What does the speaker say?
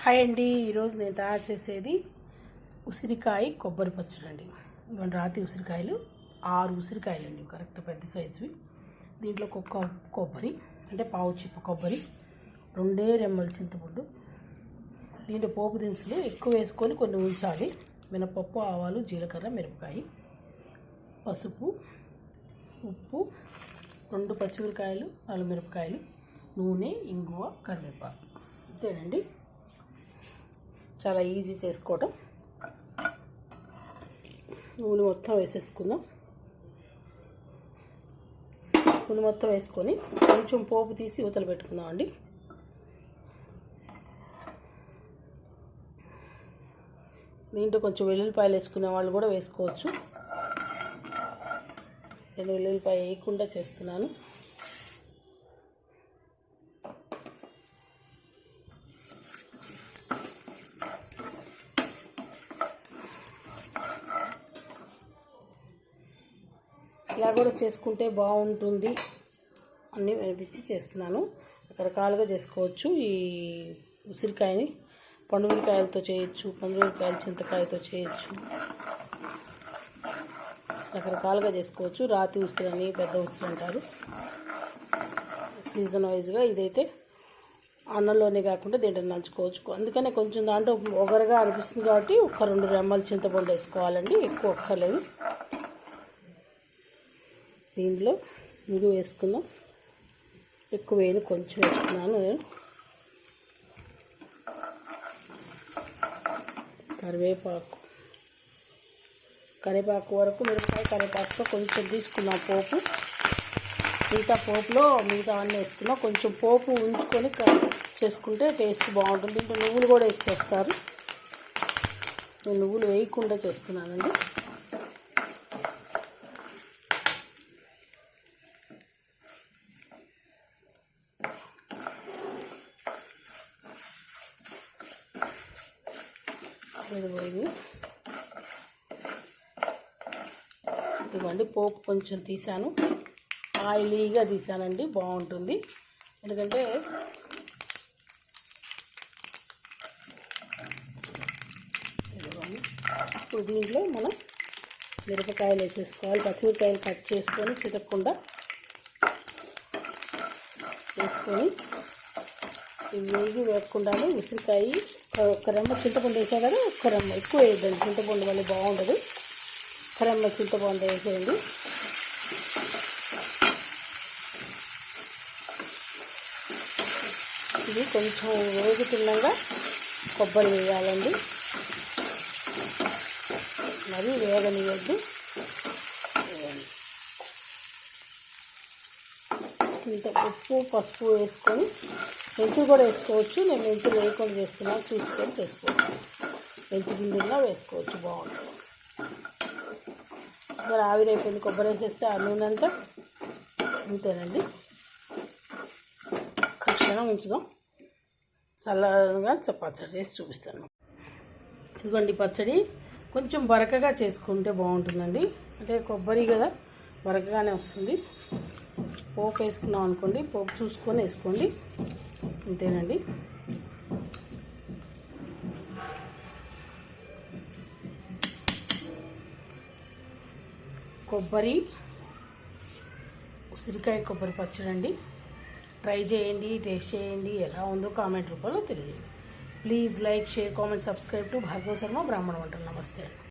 Hi అండి. ఈరోజు నేను తయారు చేసేది ఉసిరికాయ కొబ్బరి పచ్చడి అండి. ఇవన్నీ రాతి ఉసిరికాయలు 6 ఉసిరికాయలు అండి, కరెక్ట్ పెద్ద సైజువి. దీంట్లో కొబ్బరి అంటే పావు చిప్ప కొబ్బరి, 2 రెమ్మల చింతపండు. దీంట్లో పోపు దినుసులు ఎక్కువ వేసుకొని కొన్ని ఉంచాలి. మినపప్పు, ఆవాలు, జీలకర్ర, మిరపకాయ, పసుపు, ఉప్పు, 2 పచ్చిమిరకాయలు, 4 మిరపకాయలు, నూనె, ఇంగువ, కరివేపాకు. అంతేనండి, చాలా ఈజీ చేసుకోవటం. నూనె మొత్తం వేసేసుకుందాం. నూనె మొత్తం వేసుకొని కొంచెం పోపు తీసి ఊతలు పెట్టుకుందాం అండి. దీంట్లో కొంచెం వెల్లుల్లిపాయలు వేసుకునే వాళ్ళు కూడా వేసుకోవచ్చు. నేను వెల్లుల్లిపాయ వేయకుండా చేస్తున్నాను. ఇలా కూడా చేసుకుంటే బాగుంటుంది అన్నీ అనిపించి చేస్తున్నాను. రకరకాలుగా చేసుకోవచ్చు. ఈ ఉసిరికాయని పండుమిరకాయలతో చేయొచ్చు, పండుమిరకాయలు చింతకాయతో చేయొచ్చు, రకరకాలుగా చేసుకోవచ్చు. రాతి ఉసిరి అని, పెద్ద ఉసిరి అంటారు. సీజన్ వైజ్గా ఇదైతే అన్నంలోనే కాకుండా దీంట్లో నంచుకోవచ్చు. అందుకనే కొంచెం దాంట్లో ఒగరుగా అనిపిస్తుంది కాబట్టి 2 రెమ్మల చింతపండు వేసుకోవాలండి, ఎక్కువ ఒక్కర్లేదు. దీంట్లో ఇంగు వేసుకుందాం. ఎక్కువ వేయను, కొంచెం వేసుకున్నాను నేను. కరివేపాకు వరకు మిరపకాయ కరివేపాకుతో కొంచెం తీసుకున్నాం పోపు. మిగతా పోపులో మిగతా అన్నీ వేసుకున్నాం. కొంచెం పోపు ఉంచుకొని చేసుకుంటే టేస్ట్ బాగుంటుంది. దీంట్లో నువ్వులు కూడా వేసి చేస్తారు. నేను నువ్వులు వేయకుండా చేస్తున్నానండి. ఇవ్వండి, పోపు కొంచెం తీసాను, ఆయిలీగా తీసానండి, బాగుంటుంది. ఎందుకంటే ఇప్పుడు దీంట్లో మనం మిరపకాయలు వేసేసుకోవాలి. పచ్చిమిరపకాయలు కట్ చేసుకొని చితకకుండా వేసుకొని ఇవి వేయకుండానే ఉసిరికాయ 1 రెమ్మ చింతపండు వేసా కదా, 1 రెమ్మ ఎక్కువ వేయద్దండి, చింతపండు వల్ల బాగుండదు. 1 రెమ్మ చింతపండు వేసేయండి. ఇది కొంచెం వేగుతుండగా కొబ్బరి వేయాలండి, మరి వేగనియద్దు. ఇంత ఉప్పు, పసుపు వేసుకొని, మెంతులు కూడా వేసుకోవచ్చు. నేను మెంతులు వేయకుండా చేస్తున్నాను, చూసుకొని చేసుకోవచ్చు. మెంతి గింజల్లో వేసుకోవచ్చు, బాగుంటుంది. మరి ఆవిరైపోయింది, కొబ్బరి వేసేస్తే ఆ నూనె అంతా. అంతేనండి, క్షణం ఉంచుదాం. చల్లగా పచ్చడి చేసి చూపిస్తాను. ఇదిగోండి పచ్చడి. కొంచెం బరకగా చేసుకుంటే బాగుంటుందండి. అంటే కొబ్బరి కదా, బరకగానే వస్తుంది. పోపు వేసుకున్నాం అనుకోండి, పోపు చూసుకొని వేసుకోండి. అంతేనండి. ఉసిరికాయ కొబ్బరి పచ్చడి అండి. ట్రై చేయండి, టేస్ట్ చేయండి. ఎలా ఉందో కామెంట్ రూపంలో తెలియజేయండి. Please like, share, comment, subscribe to Bhargava Sharma బ్రాహ్మణ వంటలు. నమస్తే.